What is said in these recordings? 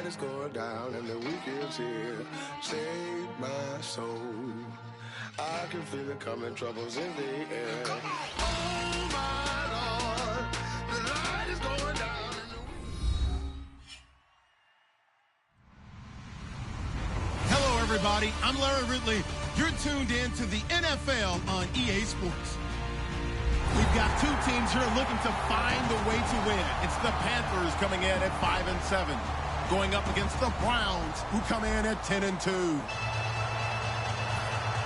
night is going down and the weekend's here. Save my soul. I can feel it coming, troubles in the air. Oh my Lord, the light is going down and the Hello, everybody. I'm Larry Ridley. You're tuned in to the NFL on EA Sports. We've got two teams here looking to find a way to win. It's the Panthers coming in at 5-7, going up against the Browns, who come in at 10-2.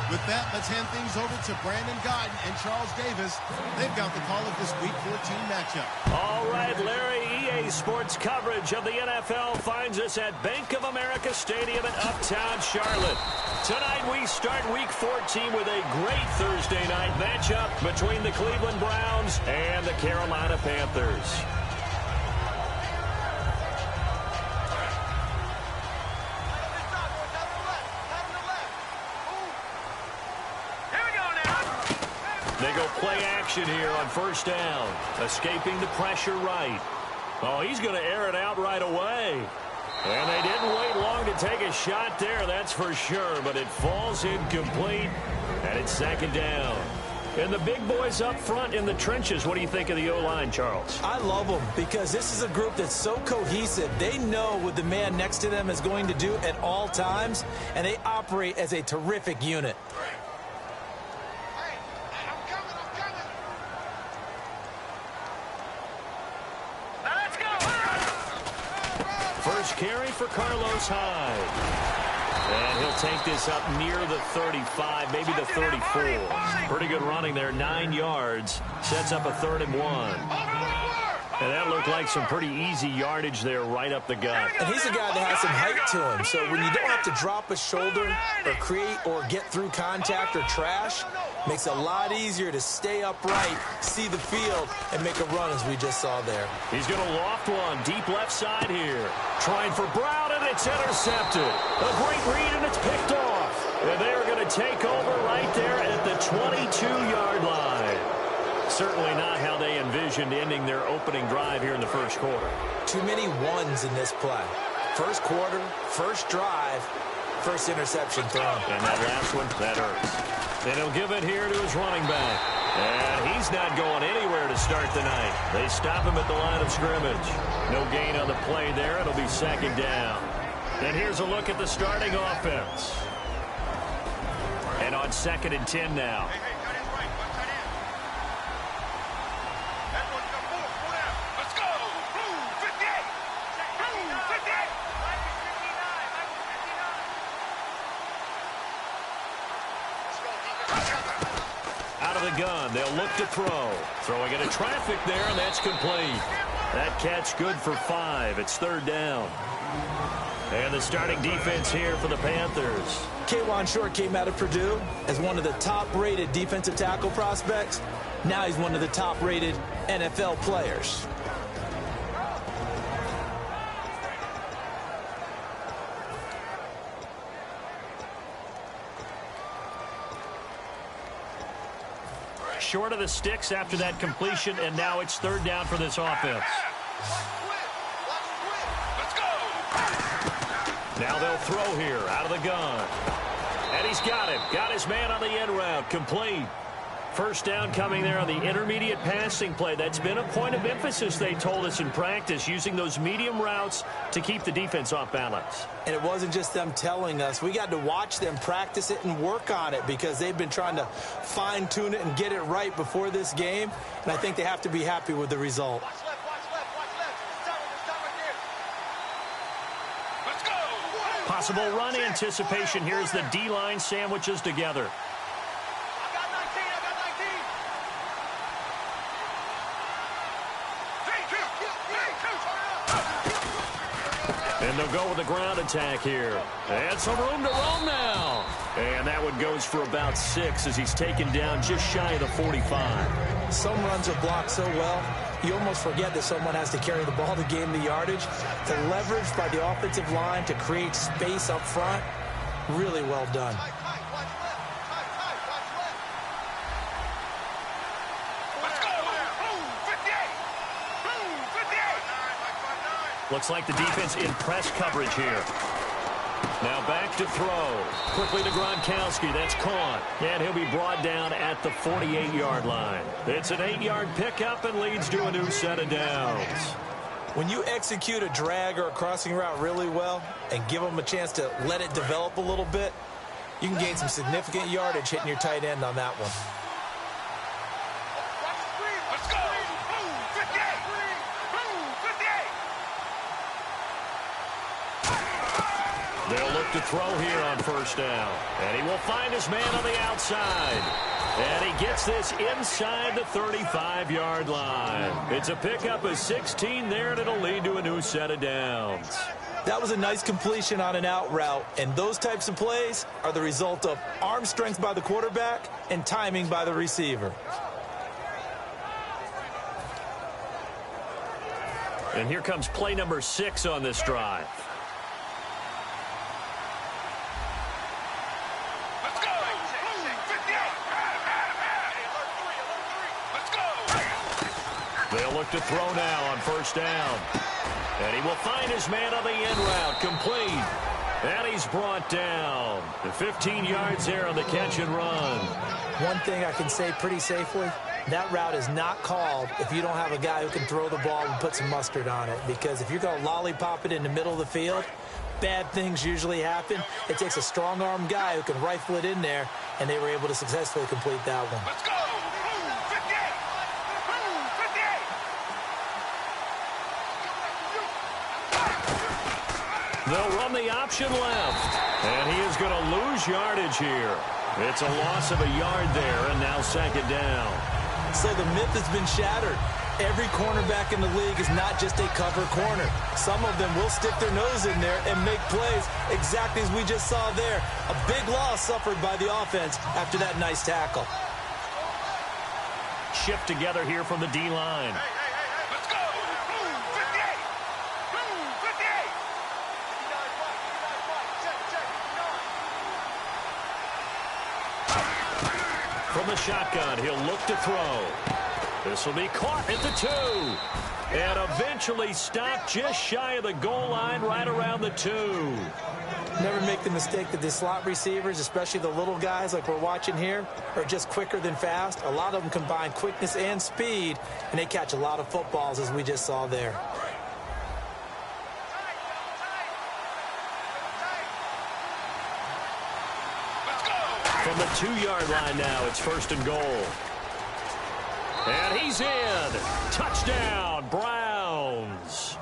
With that, let's hand things over to Brandon Godden and Charles Davis. They've got the call of this Week 14 matchup. All right, Larry, EA Sports coverage of the NFL finds us at Bank of America Stadium in Uptown Charlotte. Tonight we start Week 14 with a great Thursday night matchup between the Cleveland Browns and the Carolina Panthers. They go play action here on first down. Escaping the pressure right. Oh, he's going to air it out right away. And they didn't wait long to take a shot there, that's for sure. But it falls incomplete, and it's second down. And the big boys up front in the trenches, what do you think of the O-line, Charles? I love them because this is a group that's so cohesive. They know what the man next to them is going to do at all times, and they operate as a terrific unit. First carry for Carlos Hyde. And he'll take this up near the 35, maybe the 34. Pretty good running there, 9 yards. Sets up a 3rd and 1. And that looked like some pretty easy yardage there right up the gut. And he's a guy that has some height to him. So when you don't have to drop a shoulder or create or get through contact or trash, makes it a lot easier to stay upright, see the field, and make a run as we just saw there. He's going to loft one deep left side here. Trying for Brown, and it's intercepted. A great read, and it's picked off. And they're going to take over right there at the 22-yard line. Certainly not how they envisioned ending their opening drive here in the first quarter. Too many ones in this play. First quarter, first drive, first interception thrown. And that last one, that hurts. Then he'll give it here to his running back. And he's not going anywhere to start the night. They stop him at the line of scrimmage. No gain on the play there. It'll be second down. And here's a look at the starting offense. And on 2nd and 10 now. Gun. They'll look to throw. Throwing into traffic there, and that's complete. That catch good for 5. It's 3rd down. And the starting defense here for the Panthers. K'Wan Short came out of Purdue as one of the top-rated defensive tackle prospects. Now he's one of the top-rated NFL players. Short of the sticks after that completion, and now it's 3rd down for this offense. Now they'll throw here out of the gun. And he's got him. Got his man on the end route. Complete. First down coming there on the intermediate passing play. That's been a point of emphasis, they told us in practice, using those medium routes to keep the defense off balance. And it wasn't just them telling us. We got to watch them practice it and work on it because they've been trying to fine-tune it and get it right before this game. And I think they have to be happy with the result. Watch left, watch left, watch left. Stop right there. Let's go. Possible run anticipation. Here's the D-line sandwiches together. And they'll go with the ground attack here. And some room to roam now. And that one goes for about 6 as he's taken down just shy of the 45. Some runs are blocked so well, you almost forget that someone has to carry the ball to gain the yardage. The leverage by the offensive line to create space up front, really well done. Looks like the defense in press coverage here. Now back to throw. Quickly to Gronkowski. That's caught. And he'll be brought down at the 48-yard line. It's an 8-yard pickup and leads to a new set of downs. When you execute a drag or a crossing route really well and give them a chance to let it develop a little bit, you can gain some significant yardage hitting your tight end on that one. Let's go. 58. 58. They'll look to throw here on first down. And he will find his man on the outside. And he gets this inside the 35-yard line. It's a pickup of 16 there, and it'll lead to a new set of downs. That was a nice completion on an out route, and those types of plays are the result of arm strength by the quarterback and timing by the receiver. And here comes play number 6 on this drive. Let's go. 58. Let's go. They'll look to throw now on first down. And he will find his man on the in route, complete. And he's brought down. The 15 yards there on the catch and run. One thing I can say pretty safely, that route is not called if you don't have a guy who can throw the ball and put some mustard on it. Because if you're going to lollipop it in the middle of the field, bad things usually happen. It takes a strong-arm guy who can rifle it in there, and they were able to successfully complete that one. Let's go. 58. 58. They'll run the option left. And he is going to lose yardage here. It's a loss of a yard there, and now second down. So the myth has been shattered. Every cornerback in the league is not just a cover corner. Some of them will stick their nose in there and make plays exactly as we just saw there. A big loss suffered by the offense after that nice tackle. Shift together here from the D-line. Let's go. 58. 58. From the shotgun, he'll look to throw. This will be caught at the 2. And eventually stopped just shy of the goal line right around the 2. Never make the mistake that the slot receivers, especially the little guys like we're watching here, are just quicker than fast. A lot of them combine quickness and speed, and they catch a lot of footballs as we just saw there. From the 2-yard line now, it's first and goal. And he's in. Touchdown, Browns.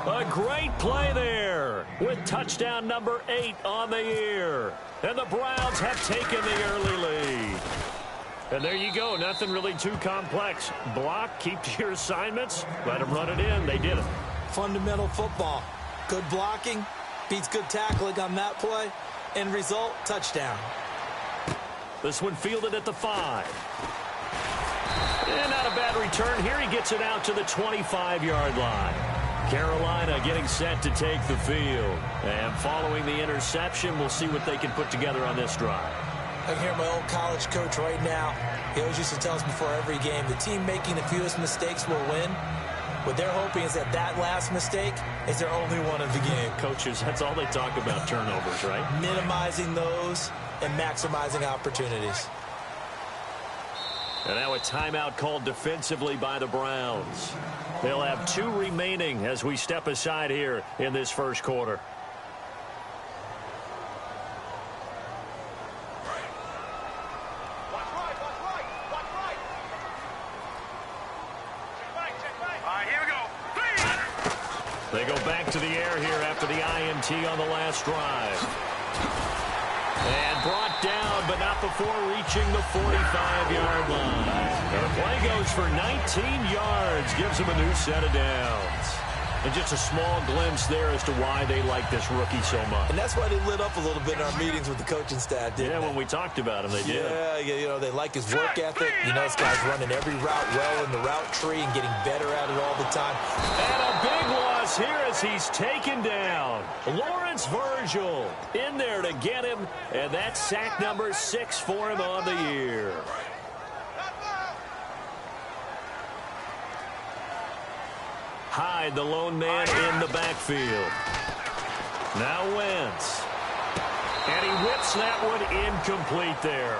A great play there with touchdown number 8 on the year. And the Browns have taken the early lead. And there you go. Nothing really too complex. Block, keep to your assignments, let them run it in. They did it. Fundamental football. Good blocking beats good tackling on that play. End result, touchdown. This one fielded at the 5. And not a bad return here. He gets it out to the 25-yard line. Carolina getting set to take the field. And following the interception, we'll see what they can put together on this drive. I can hear my old college coach right now. He always used to tell us before every game, the team making the fewest mistakes will win. What they're hoping is that that last mistake is their only one of the game. Coaches, that's all they talk about, turnovers, right? Minimizing those and maximizing opportunities. And now a timeout called defensively by the Browns. They'll have 2 remaining as we step aside here in this first quarter. They go back to the air here after the INT on the last drive. And brought down, but not before reaching the 45-yard line. And the play goes for 19 yards, gives them a new set of downs. And just a small glimpse there as to why they like this rookie so much. And that's why they lit up a little bit in our meetings with the coaching staff, didn't they? When we talked about him, they did. Yeah, you know, they like his work ethic. You know, this guy's running every route well in the route tree and getting better at it all the time. And a big loss here as he's taken down. Lawrence Virgil in there to get him, and that's sack number 6 for him on the year. hide the lone man in the backfield. Now Wentz. And he whips that one incomplete there.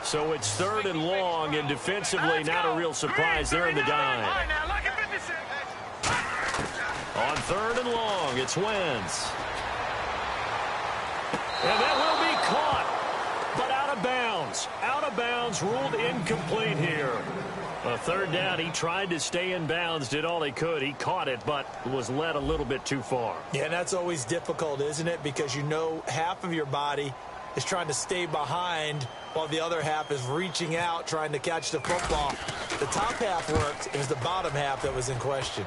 So it's 3rd and long, and defensively not a real surprise. They're in the dime. On 3rd and long, it's Wentz. And that will be caught, but out of bounds. Out of bounds, ruled incomplete here. A 3rd down, he tried to stay in bounds, did all he could. He caught it, but was led a little bit too far. Yeah, and that's always difficult, isn't it? Because you know half of your body is trying to stay behind while the other half is reaching out, trying to catch the football. The top half worked. It was the bottom half that was in question.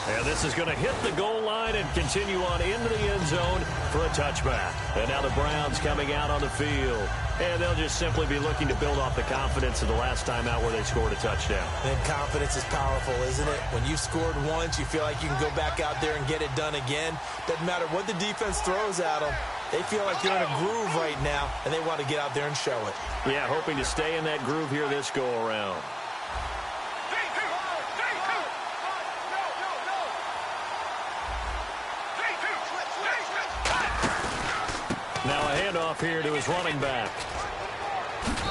And this is going to hit the goal line and continue on into the end zone for a touchback. And now the Browns coming out on the field. And they'll just simply be looking to build off the confidence of the last time out where they scored a touchdown. And confidence is powerful, isn't it? When you've scored once, you feel like you can go back out there and get it done again. Doesn't matter what the defense throws at them. They feel like they're in a groove right now, and they want to get out there and show it. Yeah, hoping to stay in that groove here this go-around. Now a handoff here to his running back.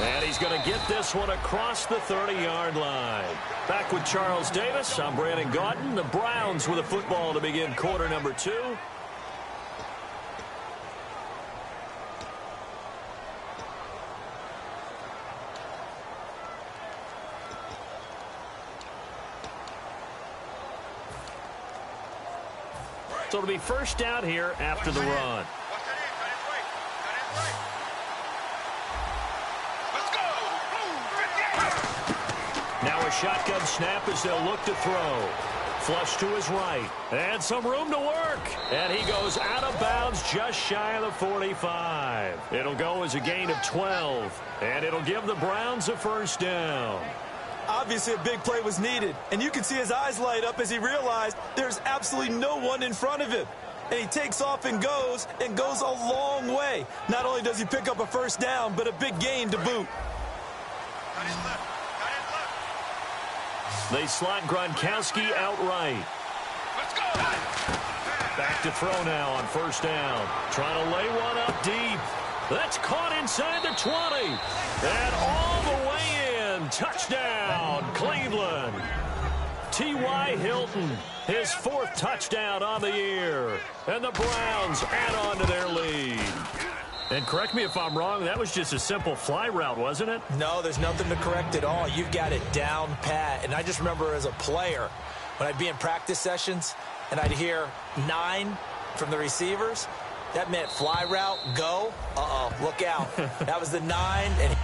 And he's going to get this one across the 30-yard line. Back with Charles Davis, I'm Brandon Gaudin. The Browns with a football to begin quarter number 2. So it'll be first down here after the run. Now a shotgun snap as they'll look to throw. Flush to his right. And some room to work. And he goes out of bounds just shy of the 45. It'll go as a gain of 12. And it'll give the Browns a first down. Obviously a big play was needed. And you can see his eyes light up as he realized there's absolutely no one in front of him. And he takes off and goes a long way. Not only does he pick up a first down, but a big gain to boot. They slot Gronkowski outright. Let's go. Back to throw now on first down. Trying to lay one up deep. That's caught inside the 20. And all the way in. Touchdown, Cleveland. T.Y. Hilton, his 4th touchdown on the year. And the Browns add on to their lead. And correct me if I'm wrong, that was just a simple fly route, wasn't it? No, there's nothing to correct at all. You've got it down pat. And I just remember as a player, when I'd be in practice sessions and I'd hear 9 from the receivers, that meant fly route, go. Uh-oh, look out. That was the 9. And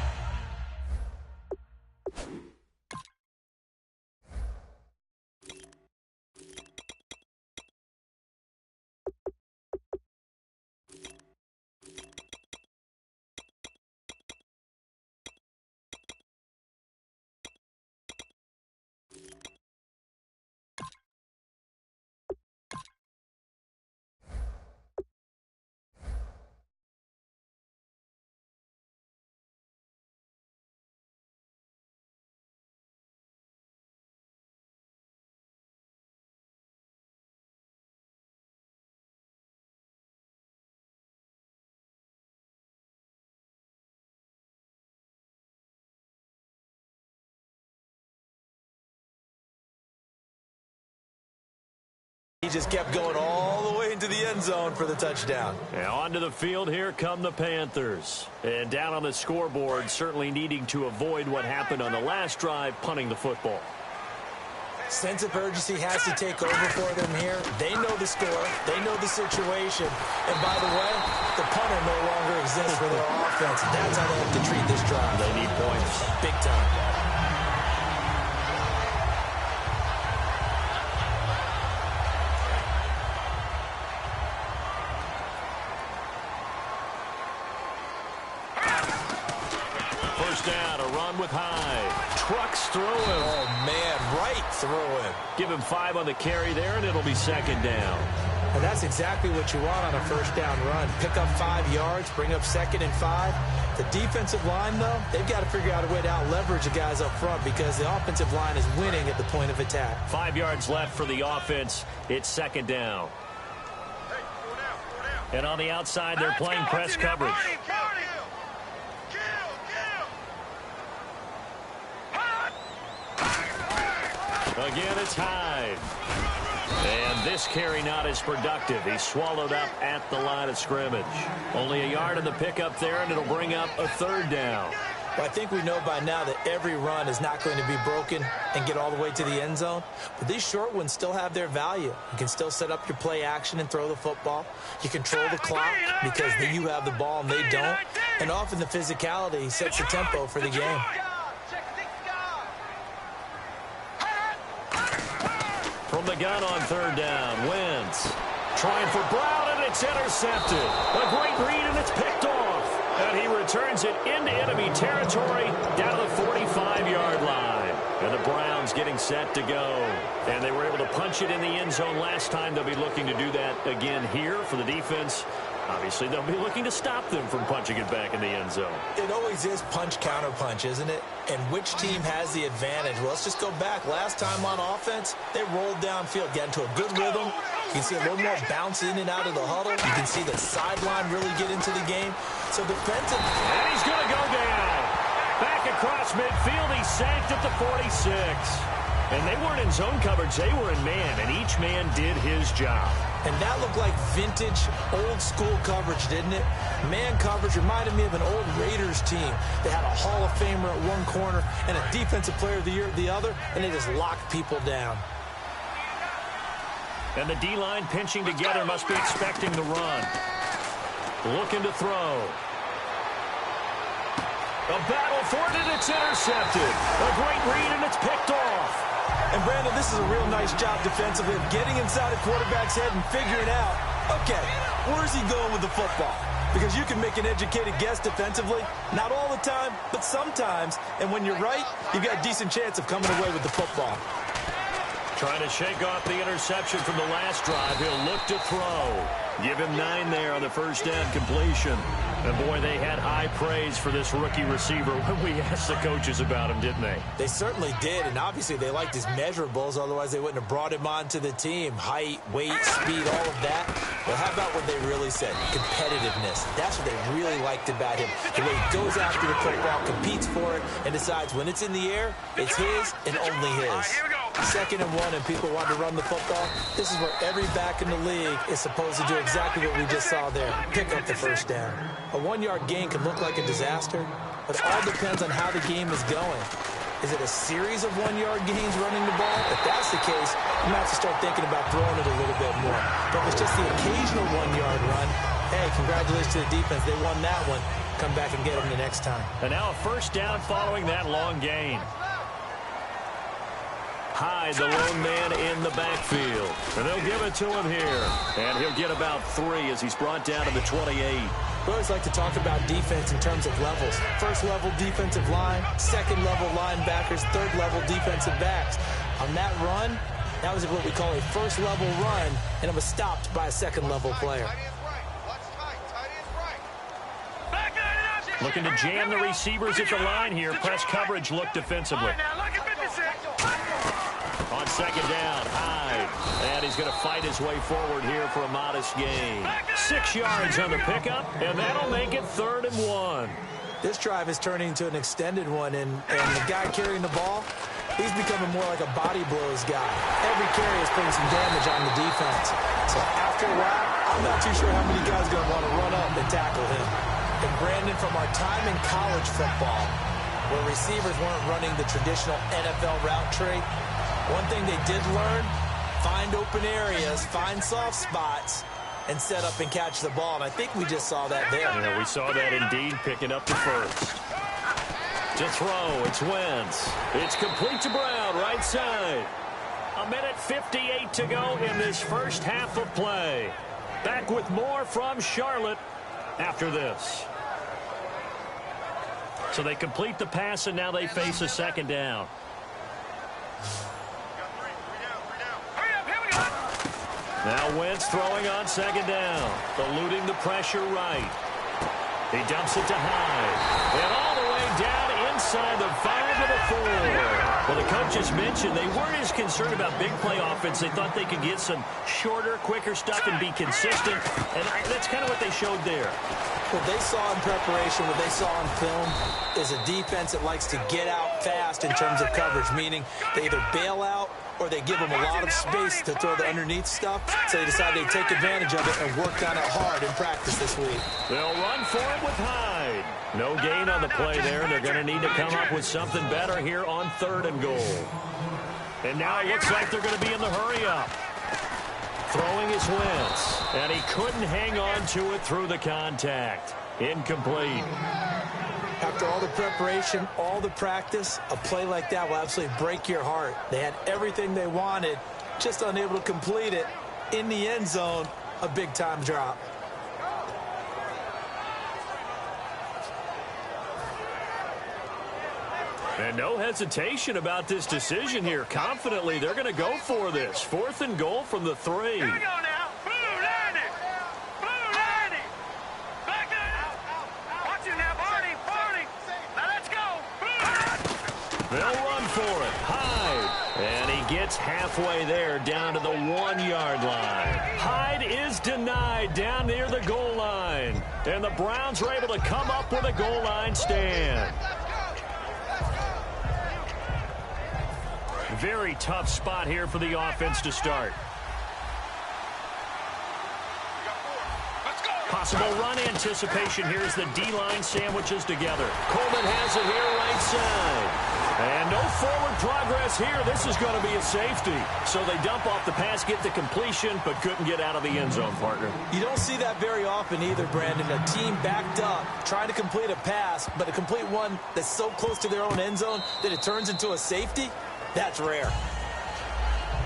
he just kept going all the way into the end zone for the touchdown. Now onto the field, here come the Panthers. And down on the scoreboard, certainly needing to avoid what happened on the last drive, punting the football. Sense of urgency has to take over for them here. They know the score. They know the situation. And by the way, the punter no longer exists for their offense. That's how they have to treat this drive. They need points. Big time. Down, a run with Hyde. Trucks through him. Oh, man, right through him. Give him 5 on the carry there, and it'll be second down. And that's exactly what you want on a first down run. Pick up 5 yards, bring up 2nd and 5. The defensive line, though, they've got to figure out a way to out-leverage the guys up front because the offensive line is winning at the point of attack. 5 yards left for the offense. It's 2nd down. And on the outside, they're playing press coverage. Again, it's Hyde. And this carry not as productive. He's swallowed up at the line of scrimmage. Only a yard in the pickup there, and it'll bring up a 3rd down. Well, I think we know by now that every run is not going to be broken and get all the way to the end zone. But these short ones still have their value. You can still set up your play action and throw the football. You control the clock because you have the ball and they don't. And often the physicality sets the tempo for the game. From the gun on 3rd down, Wentz trying for Brown, and it's intercepted. A great read, and it's picked off. And he returns it into enemy territory down to the 45-yard line. And the Browns getting set to go. And they were able to punch it in the end zone last time. They'll be looking to do that again here for the defense. Obviously, they'll be looking to stop them from punching it back in the end zone. It always is punch-counter-punch, isn't it? And which team has the advantage? Well, let's just go back. Last time on offense, they rolled downfield, got into a good rhythm. You can see a little more bounce in and out of the huddle. You can see the sideline really get into the game. So defensive. And he's going to go down. Back across midfield, he's sacked at the 46. And they weren't in zone coverage, they were in man, and each man did his job. And that looked like vintage, old-school coverage, didn't it? Man coverage reminded me of an old Raiders team. They had a Hall of Famer at one corner and a Defensive Player of the Year at the other, and they just locked people down. And the D-line pinching together must be expecting the run. Looking to throw. A battle for it, and it's intercepted. A great read, and it's picked off. And, Brandon, this is a real nice job defensively of getting inside a quarterback's head and figuring out, okay, where's he going with the football? Because you can make an educated guess defensively. Not all the time, but sometimes. And when you're right, you've got a decent chance of coming away with the football. Trying to shake off the interception from the last drive. He'll look to throw. Give him 9 there on the first down completion. And, boy, they had high praise for this rookie receiver when we asked the coaches about him, didn't they? They certainly did, and obviously they liked his measurables. Otherwise, they wouldn't have brought him onto the team. Height, weight, speed, all of that. But how about what they really said? Competitiveness. That's what they really liked about him. The way he goes after the football, competes for it, and decides when it's in the air, it's his and only his. 2nd and 1, and people want to run the football. This is where every back in the league is supposed to do exactly what we just saw there. Pick up the first down. A 1-yard gain can look like a disaster, but it all depends on how the game is going. Is it a series of 1-yard gains running the ball? If that's the case, you might have to start thinking about throwing it a little bit more. But if it's just the occasional 1-yard run, hey, congratulations to the defense. They won that one. Come back and get them the next time. And now a first down following that long gain. Hyde, the lone man in the backfield. And they'll give it to him here. And he'll get about 3 as he's brought down to the 28. We always like to talk about defense in terms of levels. First level defensive line, second level linebackers, third level defensive backs. On that run, that was what we call a first level run, and it was stopped by a second level player. Looking to jam the receivers at the line here. Press coverage look defensively. On 2nd down, Hyde. And he's going to fight his way forward here for a modest gain. 6 yards on the pickup, and that'll make it 3rd and 1. This drive is turning into an extended one, and the guy carrying the ball, he's becoming more like a body blows guy. Every carry is putting some damage on the defense. So after a while, I'm not too sure how many guys are going to want to run up and tackle him. And Brandon, from our time in college football, where receivers weren't running the traditional NFL route tree, one thing they did learn, find open areas, find soft spots, and set up and catch the ball. And I think we just saw that there. Yeah, we saw that indeed, picking up the first. To throw, it's Wentz. It's complete to Brown, right side. 1:58 to go in this first half of play. Back with more from Charlotte after this. So they complete the pass, and now they face a 2nd down. Now Wentz throwing on second down. Eluding the pressure right. He dumps it to Hyde. And all the way down inside the 5 of the 4. Well, the coach just mentioned they weren't as concerned about big play offense. They thought they could get some shorter, quicker stuff and be consistent. And that's kind of what they showed there. What they saw in preparation, what they saw on film, is a defense that likes to get out fast in terms of coverage, meaning they either bail out or they give them a lot of space to throw the underneath stuff, so they decided they'd take advantage of it and worked on it hard in practice this week. They'll run for it with Hyde. No gain on the play there, and they're going to need to come up with something better here on 3rd and goal. And now it looks like they're going to be in the hurry-up. Throwing is Wentz, and he couldn't hang on to it through the contact. Incomplete. After all the preparation, all the practice, a play like that will absolutely break your heart. They had everything they wanted, just unable to complete it. In the end zone, a big-time drop. And no hesitation about this decision here. Confidently, they're going to go for this. 4th and goal from the 3. Here we go now. Blue landing. Blue landing. Back there. Watch it now, Barney. Barney. Now let's go. Blue. They'll run for it. Hyde. And he gets halfway there down to the 1-yard line. Hyde is denied down near the goal line. And the Browns are able to come up with a goal line stand. Very tough spot here for the offense to start. Possible run anticipation here as the D-line sandwiches together. Coleman has it here right side. And no forward progress here. This is going to be a safety. So they dump off the pass, get the completion, but couldn't get out of the end zone, partner. You don't see that very often either, Brandon. A team backed up, trying to complete a pass, but to complete one that's so close to their own end zone that it turns into a safety. That's rare.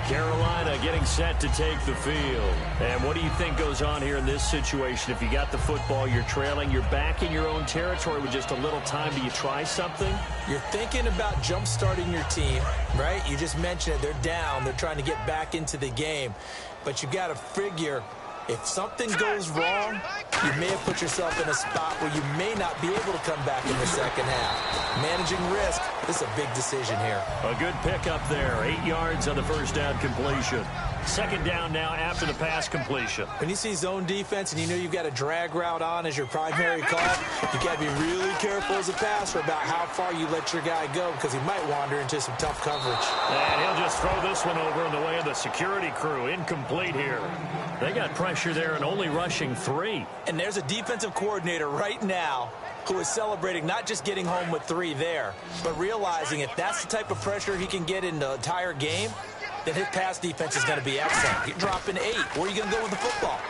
Carolina getting set to take the field. And what do you think goes on here in this situation? If you got the football, you're trailing, you're back in your own territory with just a little time. Do you try something? You're thinking about jump-starting your team, right? You just mentioned it. They're down. They're trying to get back into the game. But you got to figure, if something goes wrong, you may have put yourself in a spot where you may not be able to come back in the second half. Managing risk, this is a big decision here. A good pickup there. 8 yards on the first down completion. Second down now after the pass completion. When you see zone defense and you know you've got a drag route on as your primary call, you got to be really careful as a passer about how far you let your guy go because he might wander into some tough coverage. And he'll just throw this one over in the way of the security crew. Incomplete here. They got pressure there and only rushing 3. And there's a defensive coordinator right now who is celebrating not just getting home with 3 there, but realizing if that's the type of pressure he can get in the entire game, then his pass defense is going to be excellent. You're dropping 8. Where are you going to go with the football?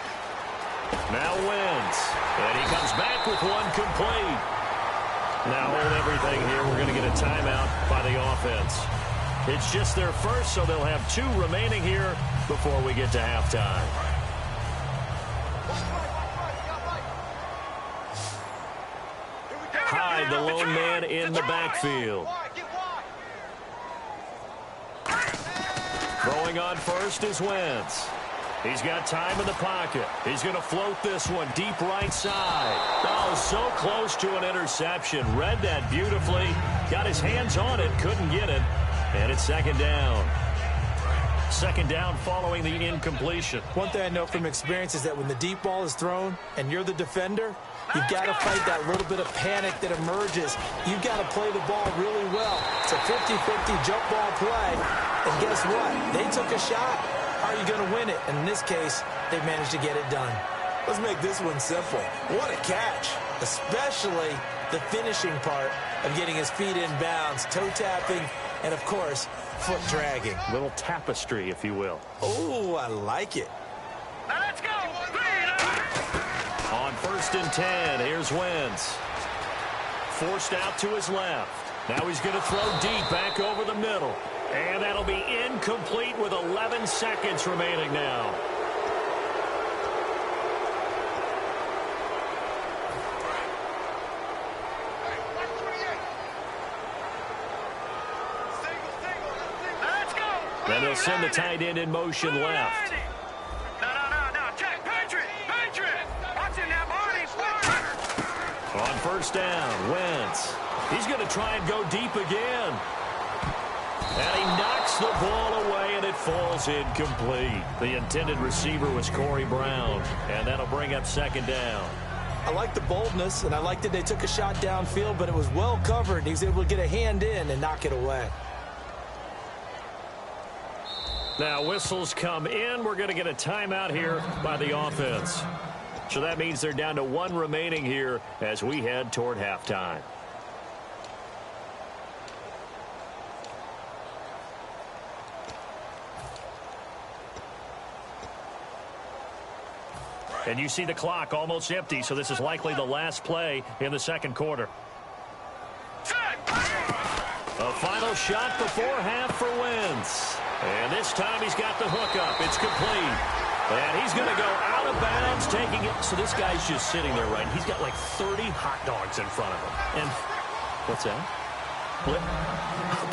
Now Wentz. And he comes back with one complete. Now hold everything here. We're going to get a timeout by the offense. It's just their first, so they'll have 2 remaining here before we get to halftime. Hyde, the lone man in the backfield. Throwing on first is Wentz. He's got time in the pocket. He's going to float this one deep right side. Oh, so close to an interception. Read that beautifully. Got his hands on it, couldn't get it. And it's second down. Second down following the incompletion. One thing I know from experience is that when the deep ball is thrown and you're the defender, you've got to fight that little bit of panic that emerges. You've got to play the ball really well. It's a 50-50 jump ball play. And guess what? They took a shot. How are you going to win it? And in this case, they managed to get it done. Let's make this one simple. What a catch, especially the finishing part of getting his feet in bounds, toe tapping, and, of course, foot dragging. Little tapestry, if you will. Oh, I like it. Now let's go. On 1st and 10, here's Wentz. Forced out to his left. Now he's going to throw deep back over the middle. And that'll be incomplete with 11 seconds remaining now. Let's go. Then they'll send the tight end in motion left. On first down, Wentz. He's going to try and go deep again. And he knocks the ball away, and it falls incomplete. The intended receiver was Corey Brown, and that'll bring up second down. I like the boldness, and I like that they took a shot downfield, but it was well covered. He was able to get a hand in and knock it away. Now whistles come in. We're going to get a timeout here by the offense. So that means they're down to one remaining here as we head toward halftime. And you see the clock almost empty, so this is likely the last play in the second quarter. A final shot before half for Wentz. And this time he's got the hook up. It's complete. And he's going to go out of bounds, taking it. So this guy's just sitting there, right? He's got like 30 hot dogs in front of him. And what's that?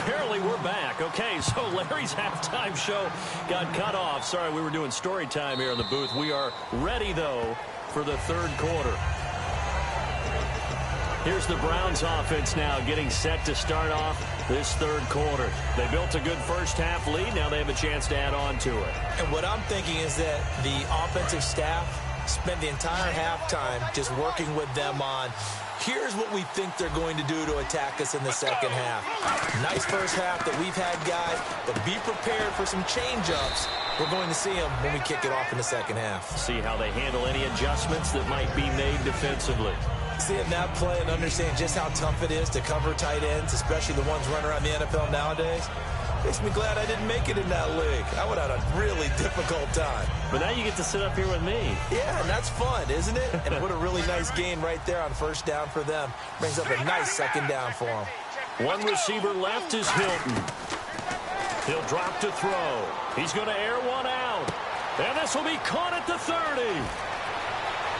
Apparently we're back. Okay, so Larry's halftime show got cut off. Sorry, we were doing story time here in the booth. We are ready, though, for the third quarter. Here's the Browns offense now getting set to start off this third quarter. They built a good first half lead. Now they have a chance to add on to it. And what I'm thinking is that the offensive staff spent the entire halftime just working with them on here's what we think they're going to do to attack us in the second half. Nice first half that we've had, guys, but be prepared for some change-ups. We're going to see them when we kick it off in the second half. See how they handle any adjustments that might be made defensively. Seeing that play and understand just how tough it is to cover tight ends, especially the ones running around the NFL nowadays, makes me glad I didn't make it in that league. I would have had a really difficult time. But now you get to sit up here with me. Yeah, and that's fun, isn't it? And what a really nice gain right there on first down for them. Brings up a nice second down for them. One receiver left is Hilton. He'll drop to throw. He's going to air one out. And this will be caught at the 30.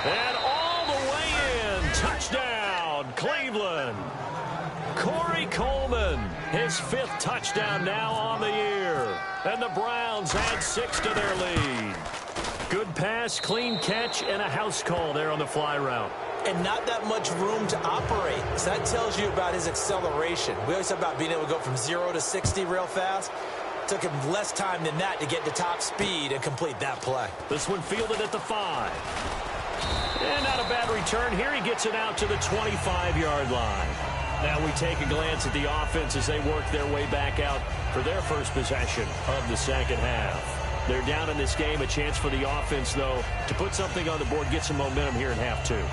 And all the way in. Touchdown, Cleveland. Corey Coleman, his fifth touchdown now on the year. And the Browns add 6 to their lead. Good pass, clean catch, and a house call there on the fly route. And not that much room to operate. So that tells you about his acceleration. We always talk about being able to go from 0 to 60 real fast. Took him less time than that to get to top speed and complete that play. This one fielded at the 5. And not a bad return here. He gets it out to the 25-yard line. Now we take a glance at the offense as they work their way back out for their first possession of the second half. They're down in this game. A chance for the offense, though, to put something on the board, get some momentum here in half two.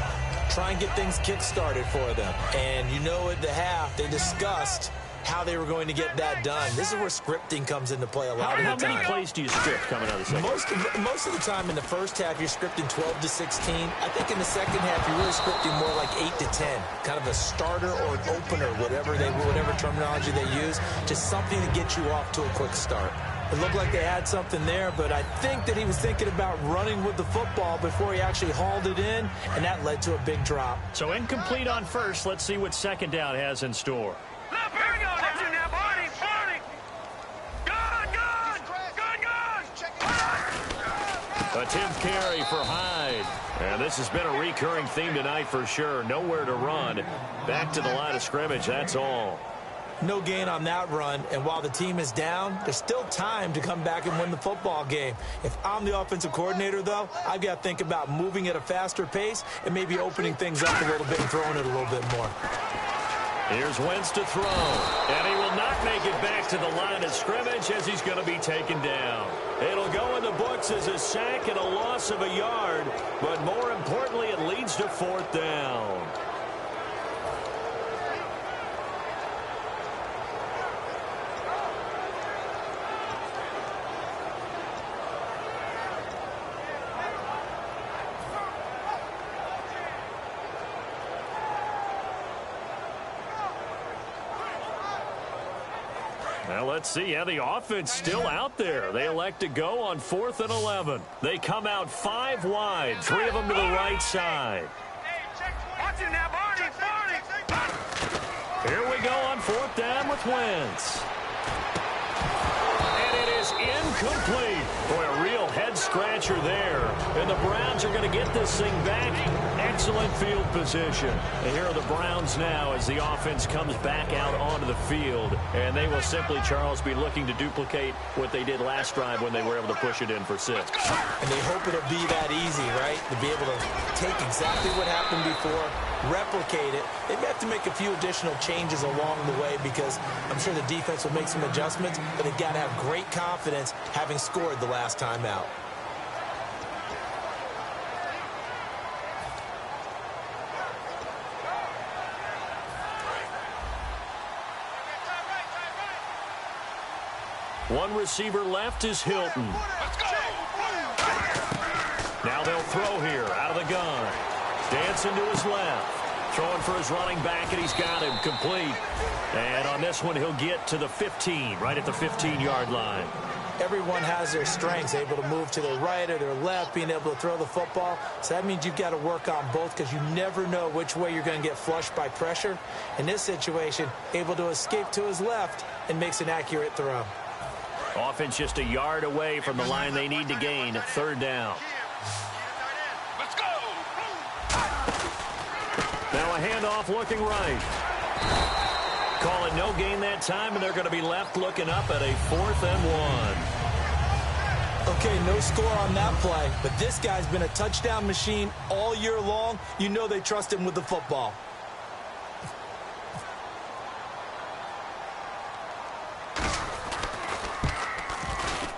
Try and get things kick-started for them. And you know at the half, they discussed how they were going to get that done. This is where scripting comes into play a lot of the time. How many plays do you script coming out of the second? Most of the time in the first half, you're scripting 12 to 16. I think in the second half, you're really scripting more like 8 to 10. Kind of a starter or an opener, whatever terminology they use. Just something to get you off to a quick start. It looked like they had something there, but I think that he was thinking about running with the football before he actually hauled it in, and that led to a big drop. So incomplete on first. Let's see what second down has in store. A 10th carry for Hyde. And this has been a recurring theme tonight for sure. Nowhere to run. Back to the line of scrimmage, that's all. No gain on that run, and while the team is down, there's still time to come back and win the football game. If I'm the offensive coordinator, though, I've got to think about moving at a faster pace and maybe opening things up a little bit and throwing it a little bit more. Here's Wentz to throw, and he will not make it back to the line of scrimmage as he's going to be taken down. It'll go in the books as a sack and a loss of a yard, but more importantly, it leads to fourth down. Well, let's see. Yeah, the offense still out there. They elect to go on 4th and 11. They come out 5 wide, 3 of them to the right side. Here we go on 4th down with Wentz. And it is is incomplete. Boy, a real head-scratcher there. And the Browns are going to get this thing back. Excellent field position. And here are the Browns now as the offense comes back out onto the field. And they will simply, Charles, be looking to duplicate what they did last drive when they were able to push it in for 6. And they hope it'll be that easy, right? To be able to take exactly what happened before, replicate it. They may have to make a few additional changes along the way because I'm sure the defense will make some adjustments, but they've got to have great confidence having scored the last time out. One receiver left is Hilton. Now they'll throw here out of the gun. Dancing to his left. Throwing for his running back, and he's got him complete. And on this one, he'll get to the 15, right at the 15-yard line. Everyone has their strengths, able to move to their right or their left, being able to throw the football. So that means you've got to work on both because you never know which way you're going to get flushed by pressure. In this situation, able to escape to his left and makes an accurate throw. Offense just a yard away from the line they need to gain. 3rd down. Let's go. Now a handoff looking right. Call it no gain that time, and they're going to be left looking up at a 4th and 1. Okay, no score on that play, but this guy's been a touchdown machine all year long. You know they trust him with the football.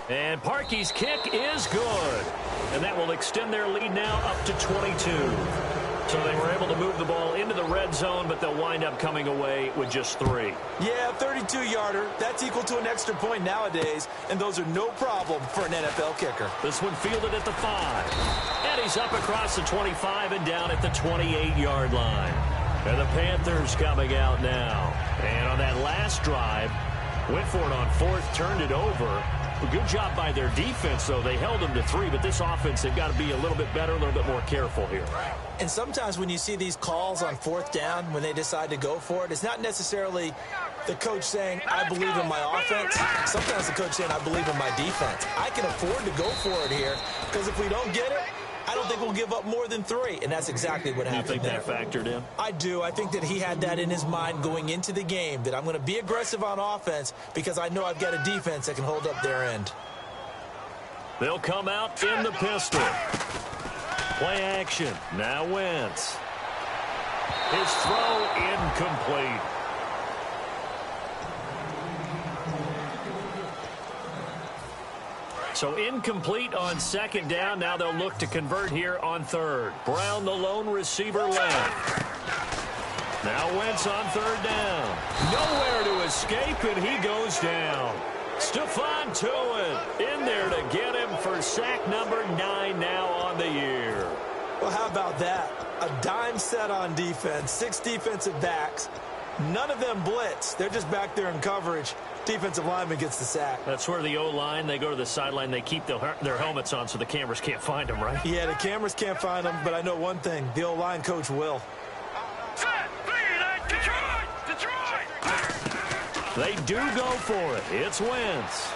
And Parkey's kick is good. And that will extend their lead now up to 22. So they were able to move the ball into the red zone, but they'll wind up coming away with just 3. Yeah, 32-yarder. That's equal to an extra point nowadays, and those are no problem for an NFL kicker. This one fielded at the 5. And he's up across the 25 and down at the 28-yard line. And the Panthers coming out now. And on that last drive, went for it on 4th, turned it over. A good job by their defense, though. They held them to 3, but this offense, they've got to be a little bit better, a little bit more careful here. And sometimes when you see these calls on 4th down, when they decide to go for it, it's not necessarily the coach saying, I believe in my offense. Sometimes the coach saying, I believe in my defense. I can afford to go for it here, because if we don't get it, I don't think we'll give up more than 3, and that's exactly what happened. You think that factored in? I do. I think that he had that in his mind going into the game, that I'm going to be aggressive on offense because I know I've got a defense that can hold up their end. They'll come out in the pistol. Play action. Now Wentz. His throw incomplete. So incomplete on 2nd down. Now they'll look to convert here on 3rd. Brown, the lone receiver, left. Now Wentz on 3rd down. Nowhere to escape, and he goes down. Stephon Tuitt in there to get him for sack number 9 now on the year. Well, how about that? A dime set on defense, 6 defensive backs. None of them blitz. They're just back there in coverage. Defensive lineman gets the sack. That's where the O-line, they go to the sideline, they keep their helmets on so the cameras can't find them, right? Yeah, the cameras can't find them, but I know one thing. The O-line coach will. Detroit! They do go for it. It's Wentz.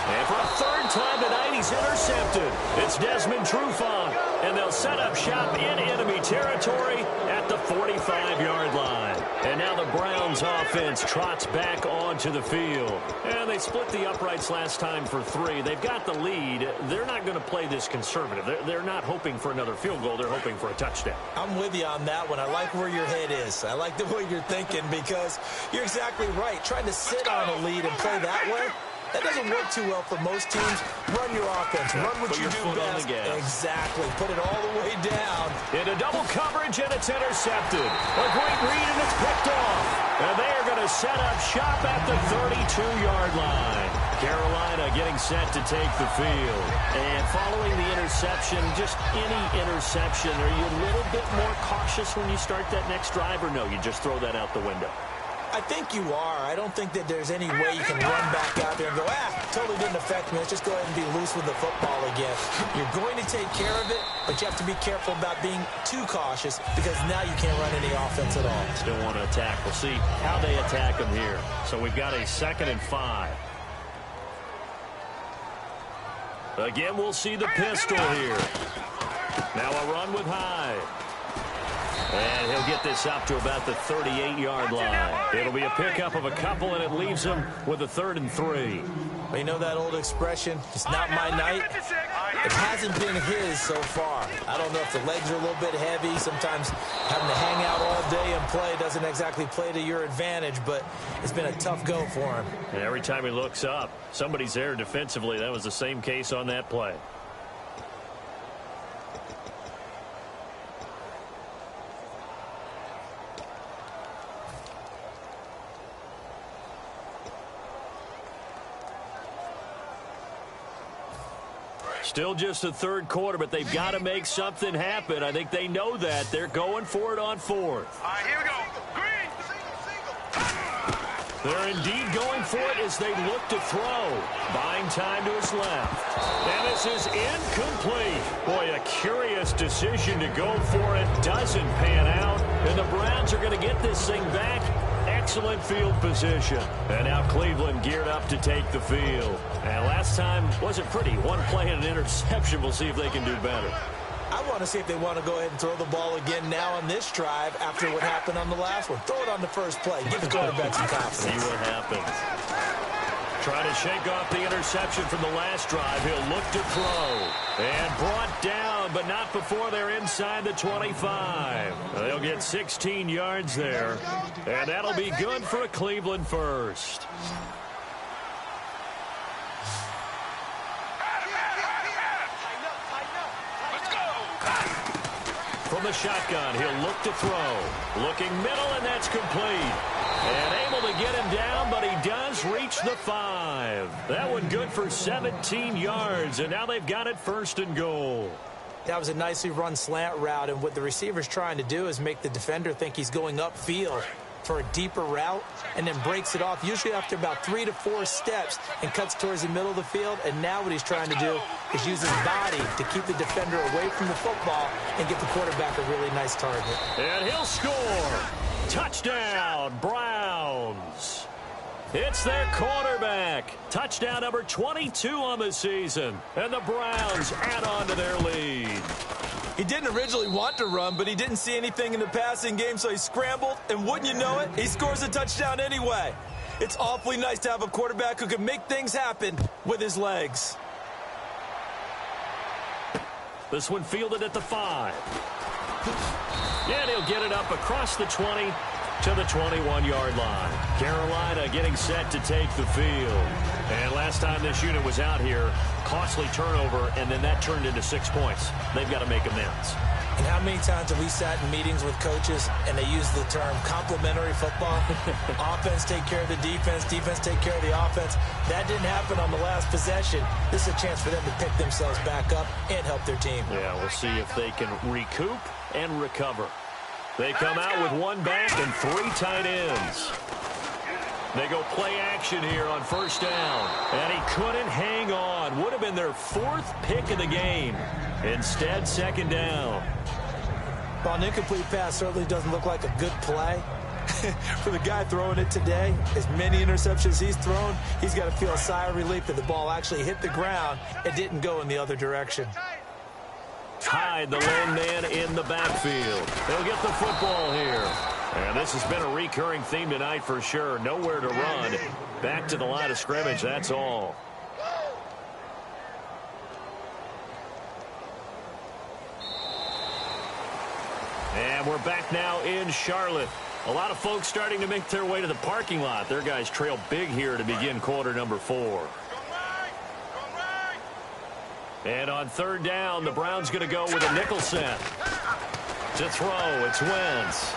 And for a 3rd time tonight, he's intercepted. It's Desmond Trufant, and they'll set up shop in enemy territory at the 45-yard line. And now the Browns offense trots back onto the field. And they split the uprights last time for 3. They've got the lead. They're not going to play this conservative. They're not hoping for another field goal. They're hoping for a touchdown. I'm with you on that one. I like where your head is. I like the way you're thinking because you're exactly right. Trying to sit on a lead and play that way, that doesn't work too well for most teams. Run your offense. Run what you do best. Exactly. Put it all the way down. Into double coverage, and it's intercepted. A great read, and it's picked off. And they are going to set up shop at the 32-yard line. Carolina getting set to take the field. And following the interception, just any interception, are you a little bit more cautious when you start that next drive, or no, you just throw that out the window? I think you are. I don't think that there's any way you can run back out there and go, totally didn't affect me. Let's just go ahead and be loose with the football again. You're going to take care of it, but you have to be careful about being too cautious because now you can't run any offense at all. Still want to attack. We'll see how they attack them here. So we've got a 2nd and 5. Again, we'll see the pistol here. Now a run with Hyde. And he'll get this up to about the 38-yard line. It'll be a pickup of a couple, and it leaves him with a 3rd and 3. Well, you know that old expression, it's not my night? It hasn't been his so far. I don't know if the legs are a little bit heavy. Sometimes having to hang out all day and play doesn't exactly play to your advantage, but it's been a tough go for him. And every time he looks up, somebody's there defensively. That was the same case on that play. Still just the 3rd quarter, but they've got to make something happen. I think they know that. They're going for it on 4th. All right, here we go. Green. They're indeed going for it as they look to throw. Buying time to his left. And this is incomplete. Boy, a curious decision to go for it. Doesn't pan out. And the Browns are going to get this thing back. Excellent field position. And now Cleveland geared up to take the field. And last time wasn't pretty. One play and an interception. We'll see if they can do better. I want to see if they want to go ahead and throw the ball again now on this drive after what happened on the last one. Throw it on the first play. Give the quarterback some confidence. See what happens. Trying to shake off the interception from the last drive. He'll look to throw. And brought down, but not before they're inside the 25. They'll get 16 yards there. And that'll be good for a Cleveland first. From the shotgun, he'll look to throw. Looking middle, and that's complete. And able to get him down, but he does reach the 5. That one good for 17 yards, and now they've got it 1st and goal. That was a nicely run slant route, and what the receiver's trying to do is make the defender think he's going upfield for a deeper route, and then breaks it off, usually after about 3 to 4 steps, and cuts towards the middle of the field. And now what he's trying to do is use his body to keep the defender away from the football and get the quarterback a really nice target. And he'll score. Touchdown, Browns. It's their quarterback. Touchdown number 22 on the season. And the Browns add on to their lead. He didn't originally want to run, but he didn't see anything in the passing game, so he scrambled, and wouldn't you know it, he scores a touchdown anyway. It's awfully nice to have a quarterback who can make things happen with his legs. This one fielded at the 5. And he'll get it up across the 20 to the 21-yard line. Carolina getting set to take the field. And last time this unit was out here, costly turnover, and then that turned into 6 points. They've got to make amends. And how many times have we sat in meetings with coaches and they use the term complementary football? Offense take care of the defense, defense take care of the offense. That didn't happen on the last possession. This is a chance for them to pick themselves back up and help their team. Yeah, we'll see if they can recoup and recover. They come out with 1 back and 3 tight ends. They go play action here on 1st down. And he couldn't hang on. Would have been their 4th pick of the game. Instead, 2nd down. Well, an incomplete pass certainly doesn't look like a good play. For the guy throwing it today, as many interceptions he's thrown, he's got to feel a sigh of relief that the ball actually hit the ground and didn't go in the other direction. Hyde, the lone man in the backfield. They'll get the football here. And this has been a recurring theme tonight for sure. Nowhere to run. Back to the line of scrimmage, that's all. And we're back now in Charlotte. A lot of folks starting to make their way to the parking lot. Their guys trail big here to begin quarter number 4. And on 3rd down, the Browns going to go with a nickel set. To throw, it's Wentz.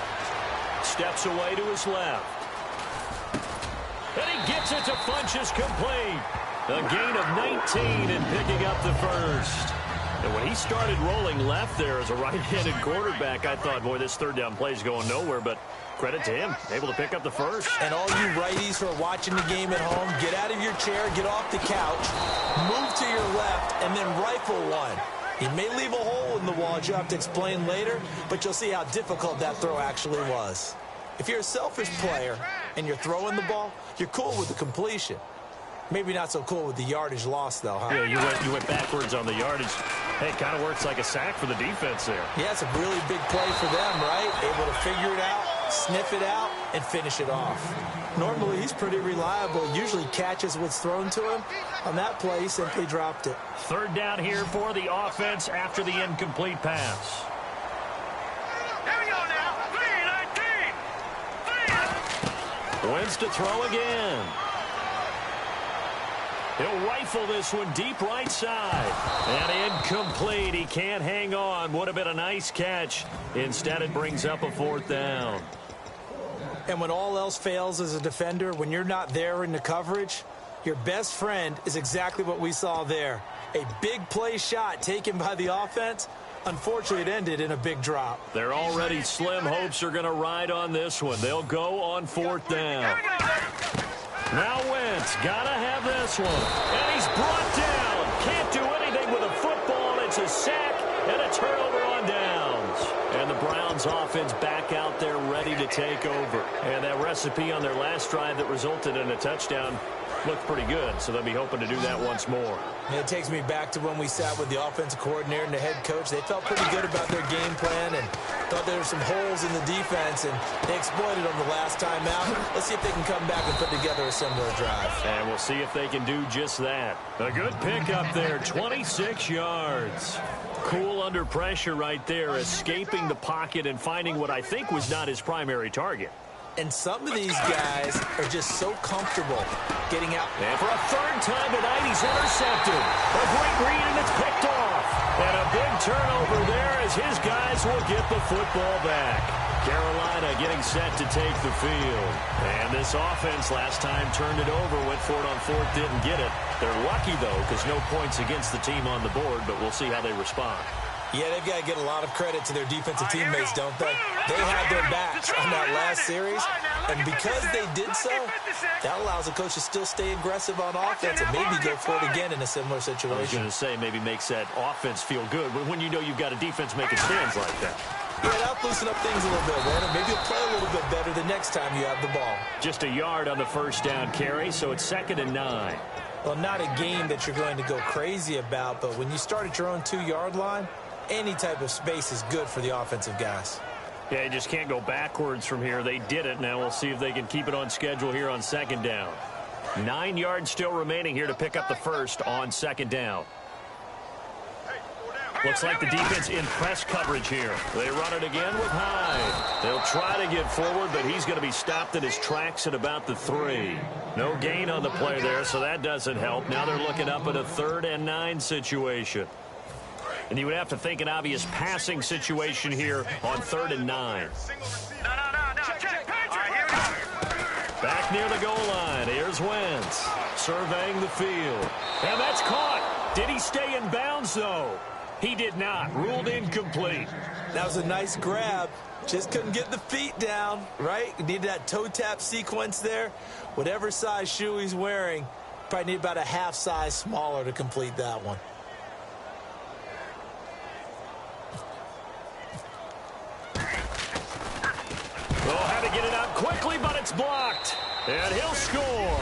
Steps away to his left. And he gets it to Funchess complete. A gain of 19 and picking up the first. And when he started rolling left there as a right-handed quarterback, I thought, boy, this 3rd down play is going nowhere. But credit to him, able to pick up the first. And all you righties who are watching the game at home, get out of your chair, get off the couch, move to your left, and then rifle one. He may leave a hole in the wall, as you'll have to explain later, but you'll see how difficult that throw actually was. If you're a selfish player and you're throwing the ball, you're cool with the completion. Maybe not so cool with the yardage loss, though, huh? Yeah, you went backwards on the yardage. Hey, it kind of works like a sack for the defense there. Yeah, it's a really big play for them, right? Able to figure it out, sniff it out, and finish it off. Normally, he's pretty reliable. Usually catches what's thrown to him. On that play, he simply dropped it. Third down here for the offense after the incomplete pass. Here we go now. 3-19. Wins to throw again. He'll rifle this one deep right side. And incomplete. He can't hang on. Would have been a nice catch. Instead, it brings up a fourth down. And when all else fails as a defender, when you're not there in the coverage, your best friend is exactly what we saw there. A big play shot taken by the offense. Unfortunately, it ended in a big drop. Their already slim hopes are going to ride on this one. They'll go on fourth down. Now Wentz, gotta have this one. And he's brought down. Can't do anything with a football. It's a sack and a turnover on downs. And the Browns offense back out there ready to take over. And that recipe on their last drive that resulted in a touchdown looked pretty good, so they'll be hoping to do that once more. And it takes me back to when we sat with the offensive coordinator and the head coach. They felt pretty good about their game plan and thought there were some holes in the defense, and they exploited them the last time out. Let's see if they can come back and put together a similar drive. And we'll see if they can do just that. A good pickup there, 26 yards. Cool under pressure right there, escaping the pocket and finding what I think was not his primary target. And some of these guys are just so comfortable getting out. And for a third time tonight, he's intercepted. A great read, and it's picked off. And a big turnover there as his guys will get the football back. Carolina getting set to take the field. And this offense last time turned it over, went for it on fourth, didn't get it. They're lucky, though, because no points against the team on the board, but we'll see how they respond. Yeah, they've got to get a lot of credit to their defensive teammates, don't they? They had their backs on that last series, and because they did so, that allows the coach to still stay aggressive on offense and maybe go for it again in a similar situation. I was going to say maybe makes that offense feel good, but when you know you've got a defense making stands like that. Yeah, that'll loosen up things a little bit, man, and maybe you'll play a little bit better the next time you have the ball. Just a yard on the first down carry, so it's 2nd and 9. Well, not a game that you're going to go crazy about, but when you start at your own 2-yard line, any type of space is good for the offensive guys. Yeah, you just can't go backwards from here. They did it. Now we'll see if they can keep it on schedule here on 2nd down. 9 yards still remaining here to pick up the first on 2nd down. Looks like the defense in press coverage here. They run it again with Hyde. They'll try to get forward, but he's going to be stopped in his tracks at about the 3. No gain on the play there, so that doesn't help. Now they're looking up at a 3rd and 9 situation. And you would have to think an obvious passing situation here on 3rd and 9. No. Check. All right, here we go. Back near the goal line. Here's Wentz surveying the field. And that's caught. Did he stay in bounds, though? He did not. Ruled incomplete. That was a nice grab. Just couldn't get the feet down, right? Needed that toe tap sequence there. Whatever size shoe he's wearing, probably need about a half size smaller to complete that one. Had to get it out quickly, but it's blocked. And he'll score.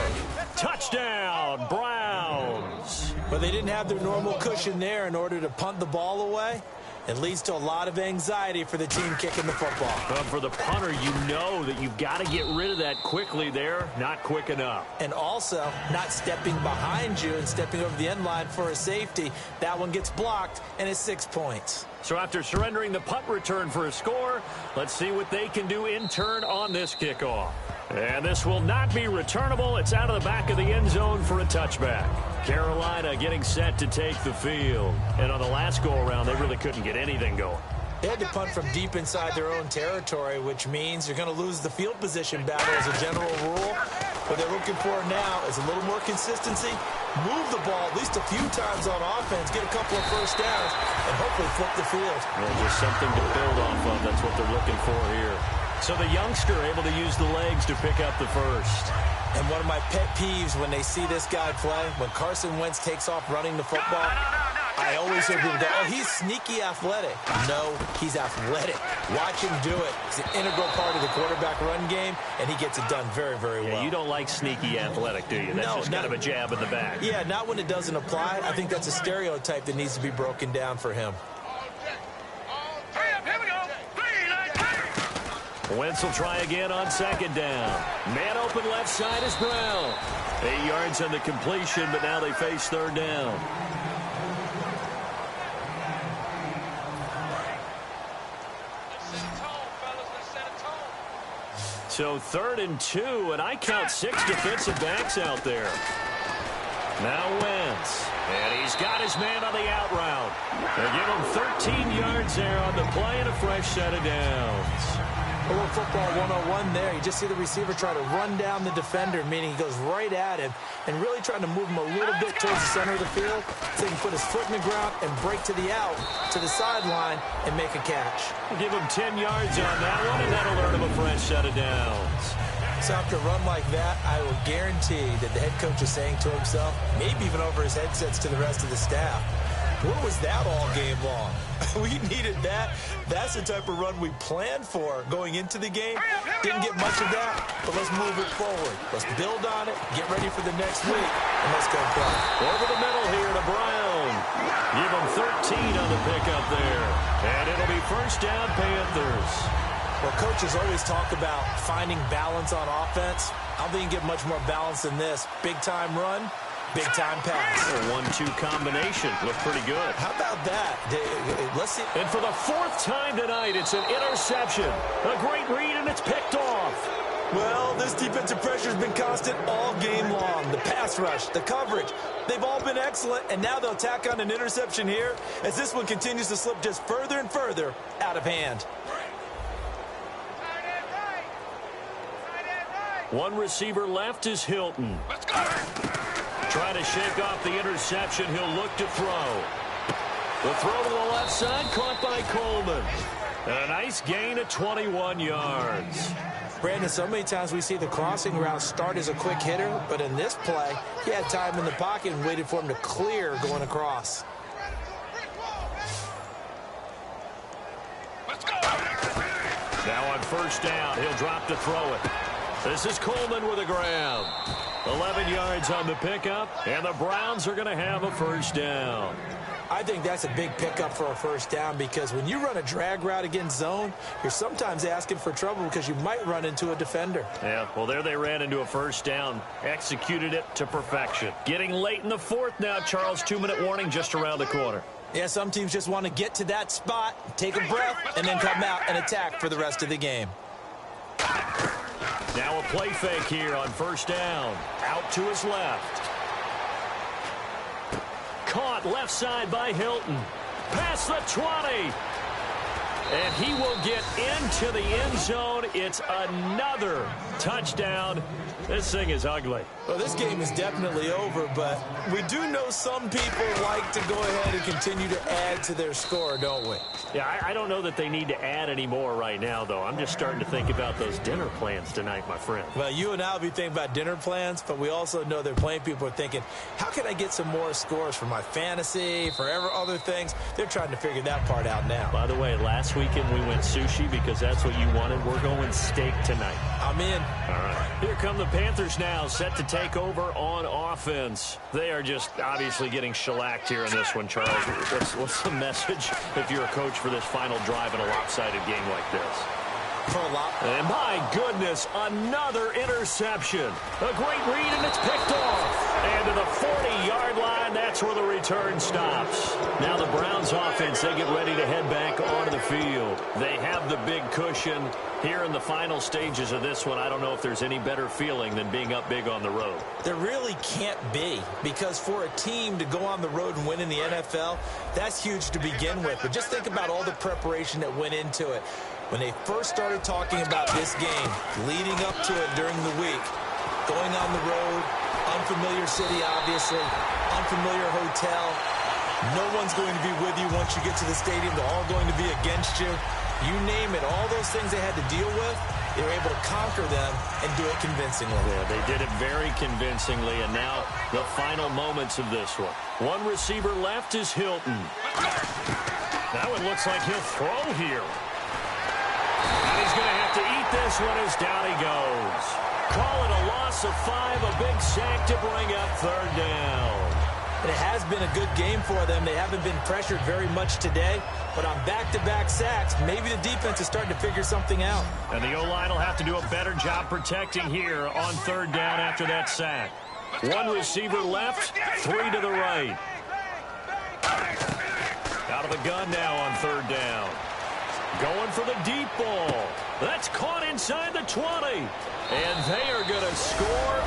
Touchdown, Browns. But they didn't have their normal cushion there in order to punt the ball away. It leads to a lot of anxiety for the team kicking the football. But for the punter, you know that you've got to get rid of that quickly there. Not quick enough. And also, not stepping behind you and stepping over the end line for a safety. That one gets blocked, and it's 6 points. So after surrendering the punt return for a score, let's see what they can do in turn on this kickoff. And this will not be returnable. It's out of the back of the end zone for a touchback. Carolina getting set to take the field. And on the last go-around, they really couldn't get anything going. They had to punt from deep inside their own territory, which means you're going to lose the field position battle as a general rule. What they're looking for now is a little more consistency, move the ball at least a few times on offense, get a couple of first downs, and hopefully flip the field. Well, just something to build off of. That's what they're looking for here. So the youngster able to use the legs to pick up the first. And one of my pet peeves when they see this guy play, when Carson Wentz takes off running the football, I always hear people go, oh, he's sneaky athletic. No, he's athletic. Watch him do it. It's an integral part of the quarterback run game, and he gets it done very, very well. You don't like sneaky athletic, do you? That's just kind of a jab in the back. Yeah, not when it doesn't apply. I think that's a stereotype that needs to be broken down for him. Wentz will try again on second down. Man open left side is Brown. 8 yards on the completion, but now they face third down. So 3rd and 2, and I count 6 defensive backs out there. Now Wentz, and he's got his man on the out route. They give him 13 yards there on the play and a fresh set of downs. A little football 101 there. You just see the receiver try to run down the defender, meaning he goes right at him and really trying to move him a little bit towards the center of the field so he can put his foot in the ground and break to the out, to the sideline, and make a catch. Give him 10 yards on that one, and that'll earn him a fresh set of downs. So after a run like that, I will guarantee that the head coach is saying to himself, maybe even over his headsets to the rest of the staff, where was that all game long? We needed that. That's the type of run we planned for going into the game. Didn't get much of that, but let's move it forward. Let's build on it, get ready for the next week, and let's go play. Over the middle here to Brown. Give him 13 on the pickup there. And it'll be first down Panthers. Well, coaches always talk about finding balance on offense. I don't think you can get much more balance than this. Big-time run, big-time pass. A 1-2 combination. Looked pretty good. How about that? Let's see. And for the 4th time tonight, it's an interception. A great read, and it's picked off. Well, this defensive pressure has been constant all game long. The pass rush, the coverage, they've all been excellent, and now they'll tack on an interception here as this one continues to slip just further and further out of hand. One receiver left is Hilton. Let's go. Trying to shake off the interception. He'll look to throw. The throw to the left side, caught by Coleman. And a nice gain of 21 yards. Brandon, so many times we see the crossing route start as a quick hitter, but in this play, he had time in the pocket and waited for him to clear going across. Let's go. Now on first down, he'll drop to throw it. This is Coleman with a grab. 11 yards on the pickup, and the Browns are going to have a first down. I think that's a big pickup for a first down because when you run a drag route against zone, you're sometimes asking for trouble because you might run into a defender. Yeah, well, there they ran into a first down, executed it to perfection. Getting late in the 4th now, Charles. 2-minute warning just around the corner. Yeah, some teams just want to get to that spot, take a breath, and then come out and attack for the rest of the game. Now a play fake here on first down. Out to his left. Caught left side by Hilton. Past the 20. And he will get into the end zone. It's another touchdown. This thing is ugly. Well, this game is definitely over, but we do know some people like to go ahead and continue to add to their score, don't we? Yeah, I don't know that they need to add any more right now, though. I'm just starting to think about those dinner plans tonight, my friend. Well, you and I will be thinking about dinner plans, but we also know they're playing people are thinking, how can I get some more scores for my fantasy, for other things? They're trying to figure that part out now. By the way, last weekend we went sushi because that's what you wanted. We're going steak tonight. I'm in. All right. Here come the Panthers now, set to take over on offense. They are just obviously getting shellacked here in this one, Charles. What's the message if you're a coach for this final drive in a lopsided game like this? And my goodness, another interception. A great read, and it's picked off. And to the 40-yard line, that's where the return stops. Now the Browns offense, they get ready to head back onto the field. They have the big cushion. Here in the final stages of this one, I don't know if there's any better feeling than being up big on the road. There really can't be, because for a team to go on the road and win in the NFL, that's huge to begin with. But just think about all the preparation that went into it. When they first started talking about this game, leading up to it during the week, going on the road, unfamiliar city, obviously, unfamiliar hotel, no one's going to be with you once you get to the stadium. They're all going to be against you. You name it, all those things they had to deal with, they were able to conquer them and do it convincingly. Yeah, they did it very convincingly, and now the final moments of this one. One receiver left is Hilton. Now it looks like he'll throw here. And he's going to have to eat this one as down he goes. Call it a loss of 5, a big sack to bring up third down. And it has been a good game for them. They haven't been pressured very much today, but on back-to-back sacks, maybe the defense is starting to figure something out. And the O-line will have to do a better job protecting here on third down after that sack. One receiver left, 3 to the right. Out of the gun now on third down. Going for the deep ball. That's caught inside the 20. And they are going to score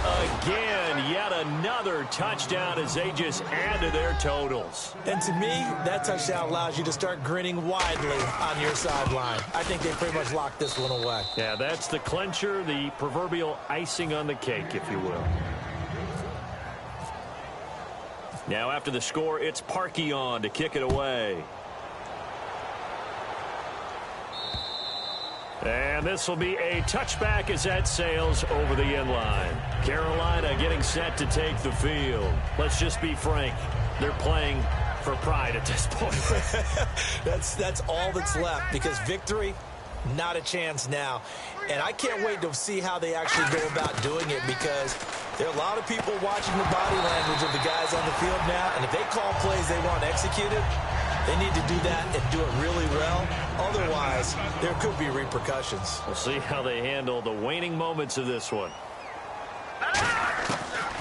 again. Yet another touchdown as they just add to their totals. And to me, that touchdown allows you to start grinning widely on your sideline. I think they pretty much locked this one away. Yeah, that's the clincher, the proverbial icing on the cake, if you will. Now after the score, it's Parkey on to kick it away. And this will be a touchback as that sails over the end line. Carolina getting set to take the field. Let's just be frank. They're playing for pride at this point. That's all that's left, because victory, not a chance now. And I can't wait to see how they actually go about doing it, because there are a lot of people watching the body language of the guys on the field now, and if they call plays they want executed, they need to do that and do it really well. Otherwise, there could be repercussions. We'll see how they handle the waning moments of this one.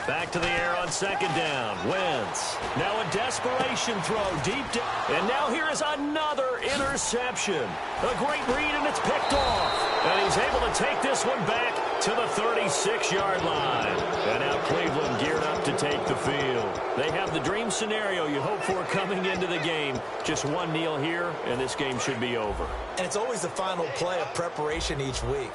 Back to the air on second down. Wentz. Now a desperation throw deep down. And now here is another interception. A great read, and it's picked off. And he's able to take this one back to the 36-yard line. And now Cleveland geared up to take the field. They have the dream scenario you hope for coming into the game. Just one kneel here, and this game should be over. And it's always the final play of preparation each week.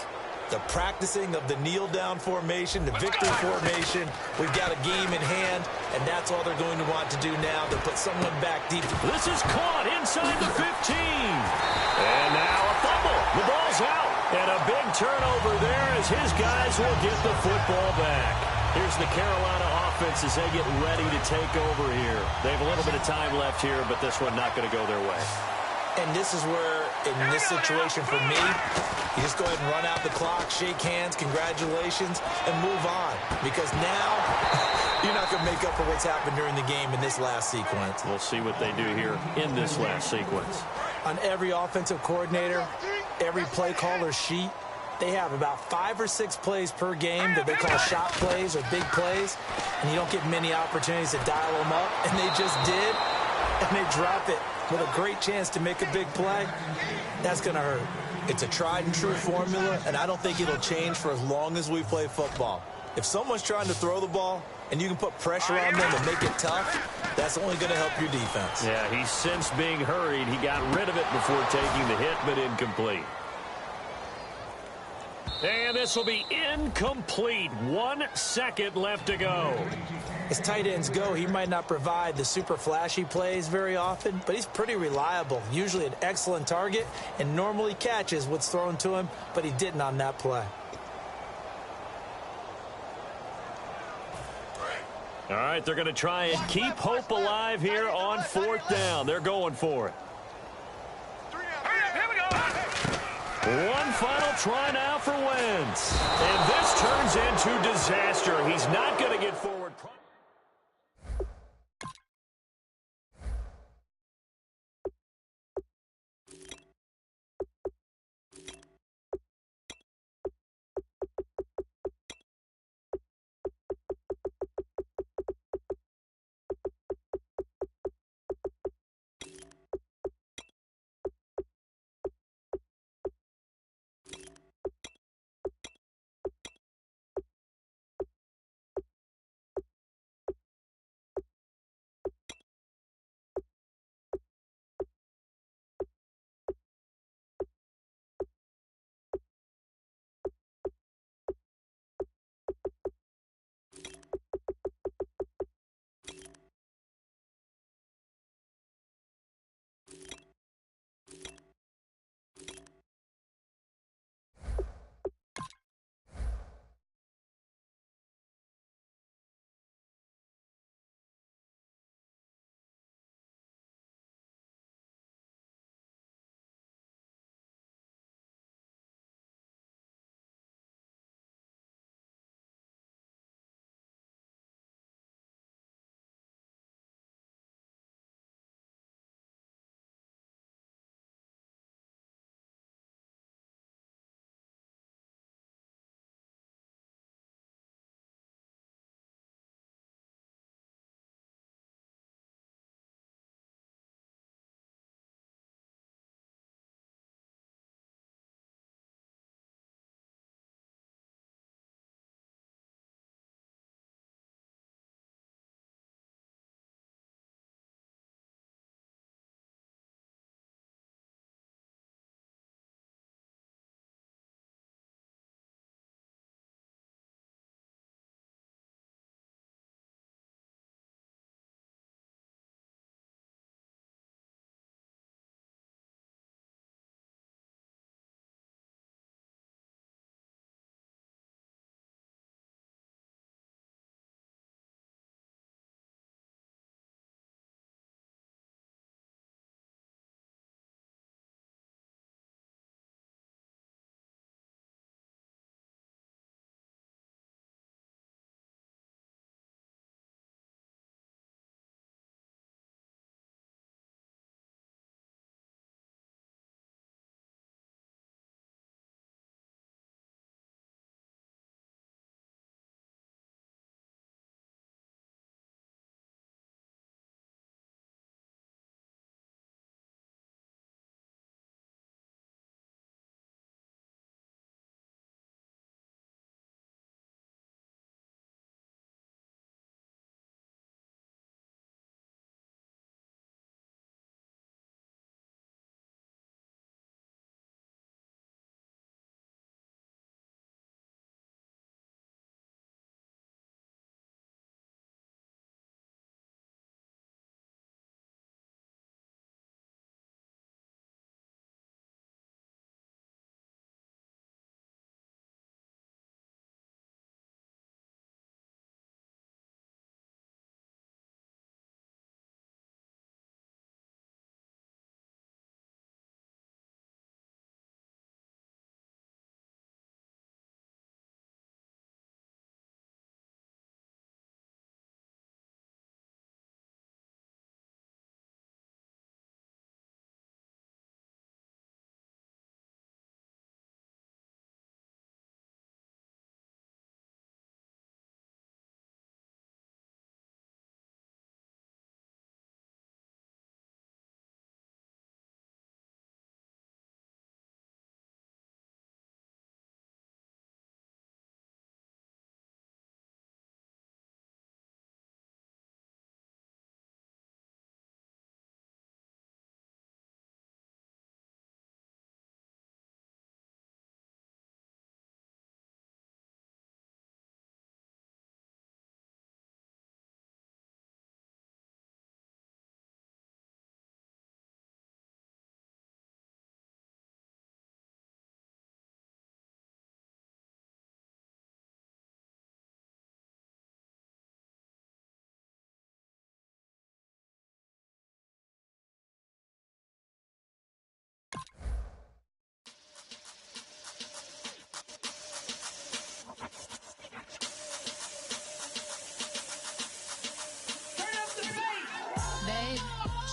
The practicing of the kneel-down formation, the victory formation. We've got a game in hand, and that's all they're going to want to do now. They'll put someone back deep. This is caught inside the 15. And now a fumble. The ball's out. And a big turnover there as his guys will get the football back. Here's the Carolina offense as they get ready to take over here. They have a little bit of time left here, but this one not going to go their way. And this is where, in this situation for me, you just go ahead and run out the clock, shake hands, congratulations, and move on. Because now, you're not going to make up for what's happened during the game in this last sequence. We'll see what they do here in this last sequence. On every offensive coordinator, every play caller sheet, they have about 5 or 6 plays per game that they call shot plays or big plays, and you don't get many opportunities to dial them up, and they just did, and they drop it with a great chance to make a big play. That's going to hurt. It's a tried and true formula, and I don't think it'll change for as long as we play football. If someone's trying to throw the ball and you can put pressure on them and make it tough, that's only going to help your defense. Yeah, he's since being hurried. He got rid of it before taking the hit, but incomplete. And this will be incomplete. 1 second left to go. As tight ends go, he might not provide the super flashy plays very often, but he's pretty reliable. Usually an excellent target and normally catches what's thrown to him, but he didn't on that play. All right, they're going to try and keep hope alive here on 4th down. They're going for it. One final try now for Wentz. And this turns into disaster. He's not going to get forward.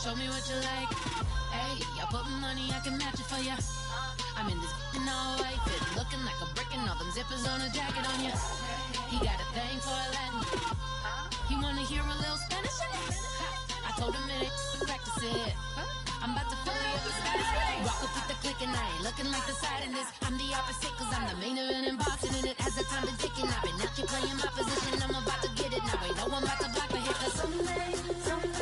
show me what you like. Hey, y'all put money, I can match it for ya. I'm in this all white fit, looking like a brick and all them zippers on a jacket on ya. He got a thing for a Latin. He wanna hear a little Spanish? I told him it ain't practice it. I'm about to fill you up with status. Walk up with the click and I ain't looking like the side in this. I'm the opposite cause I'm the main event and boxing in it. Has the time been ticking, I've been out here playing my position. I'm about to get it, now ain't no one about to block the hit. Cause someday, tell me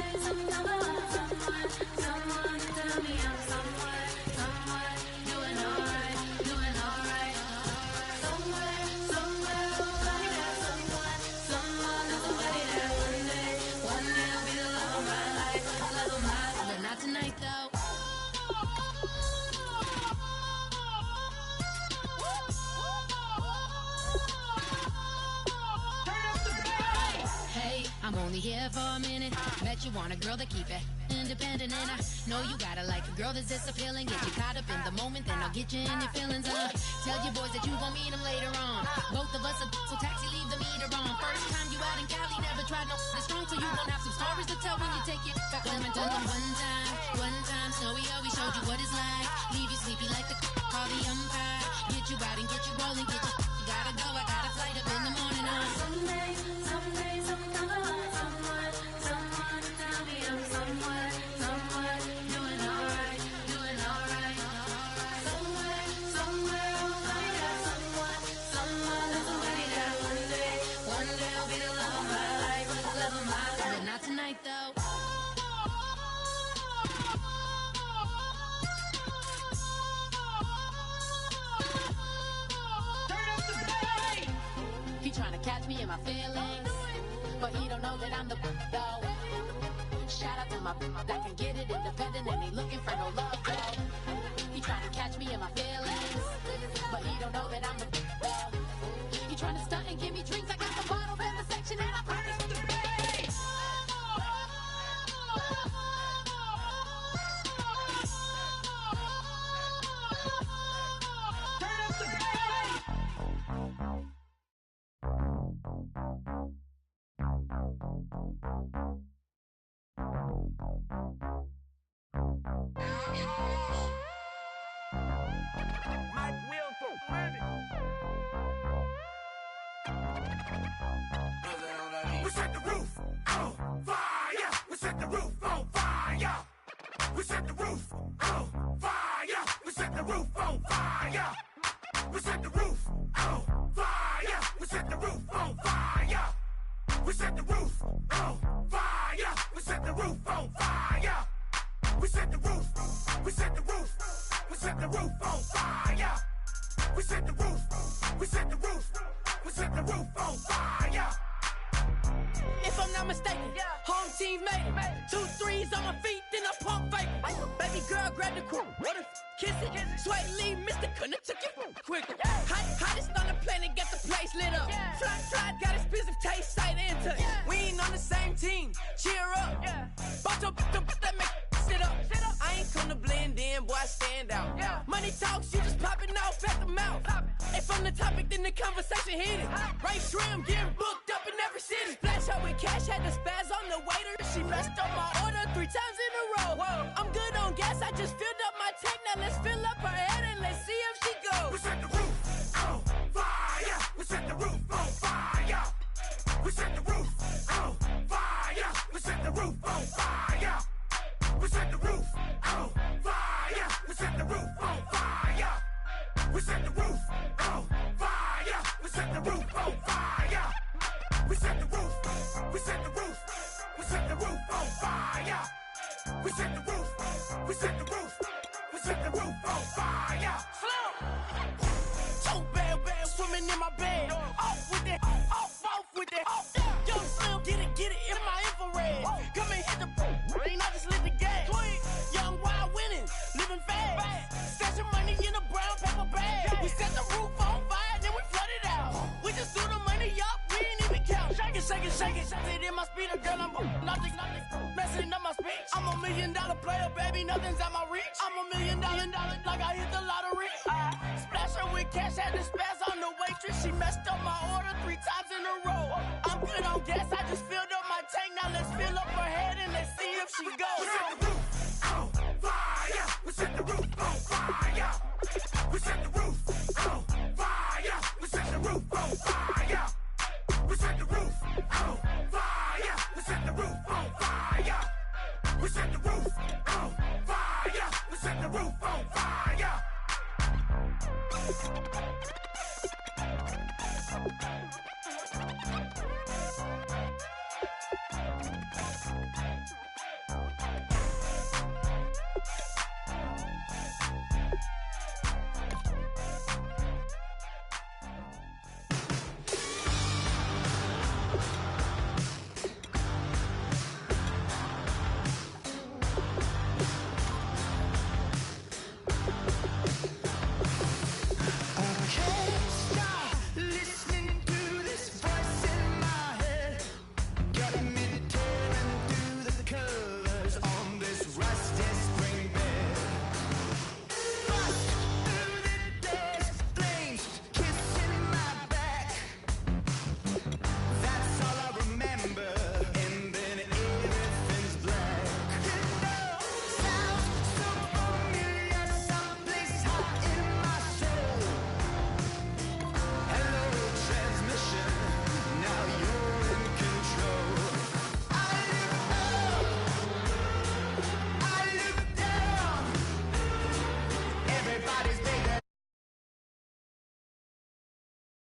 I'm someone, doing alright. Somewhere, somebody that someone, there's somebody that one day will be the love of my life, but not tonight though. Hey, I'm only here for a minute. Bet you want a girl to keep it independent, and I know you gotta like a girl that's this appealing. Get you caught up in the moment, then I'll get you in your feelings. Tell your boys that you gon' meet them later on. Both of us are so taxi, leave the meter on. First time you out in Cali, never tried no strong, so you gon' have some stories to tell when you take it back home and tell them one time, Snowy always showed you what it's like. Leave you sleepy like the call the umpire. Get you out and get you rolling, get you gotta go. I got a flight up in the morning on someday, someone, tell me I'm someone, doing alright. Somewhere, somebody that someone, there's somebody that one day will be the love of my life, but not tonight though. He tryna catch me in my feelings, but he don't know that I'm the though. Shout out to my that can get it independent and ain't looking for no love though. He tryna catch me in my feelings, but he don't know that I'm the though. He tryna stunt and give me drinks. I got the bottles in the section and I promise the bass. Turn up the bass. Mike Wilson, ready. We set the roof on fire. We set the roof on fire. We set the roof on fire. We set the roof on fire. We set the roof on fire. We set the roof on fire. We set the roof on fire. We set the roof on fire. We set the roof. We set the roof. We set the roof on fire. We set the roof. We set the roof. We set the roof on fire. If I'm not mistaken, home team made it. 2 threes on my feet, then I pump fake. Baby girl, grab the crew. Kiss it, sweat leave, Mr. Couldn't took it quicker. Hottest on the planet, get the place lit up. Fly, got expensive taste, sight into. We ain't on the same team, cheer up. Bunch of that make sit up. I ain't come to blend in, boy, I stand out. Money talks, you just popping off at the mouth. If I'm the topic, then the conversation heated. Right trim, getting booked up in every city. Splash out with cash, had the spaz on the waiter. She messed up my order 3 times in a row. I'm good on gas, I just filled up my tank. Now let's fill up her head and let's see if she goes. We set the roof on fire. We set the roof on fire. We set the roof on fire. We set the roof on fire. We set the roof on fire. We set the roof on fire. We set the roof on fire. We set the roof on fire. We set the roof. We set the roof. We set the roof on fire. We set the roof. We set the roof. We set the roof on fire. So bad, swimming in my bed. Off with it, off with it. Young Slim, get it in my infrared. Come and hit the rain, I just lit the gas. Young wild winning, living fast. Stashing money in a brown paper bag. We set the roof on fire, then we flood it out. We just threw the money up, we ain't even count. Shake it. It in my speeder, girl, I'm nothing, messing up my speech. I'm $1 million player, baby, nothing's out my reach. I'm $1 million, like I hit the lottery. Splash her with cash, had to spaz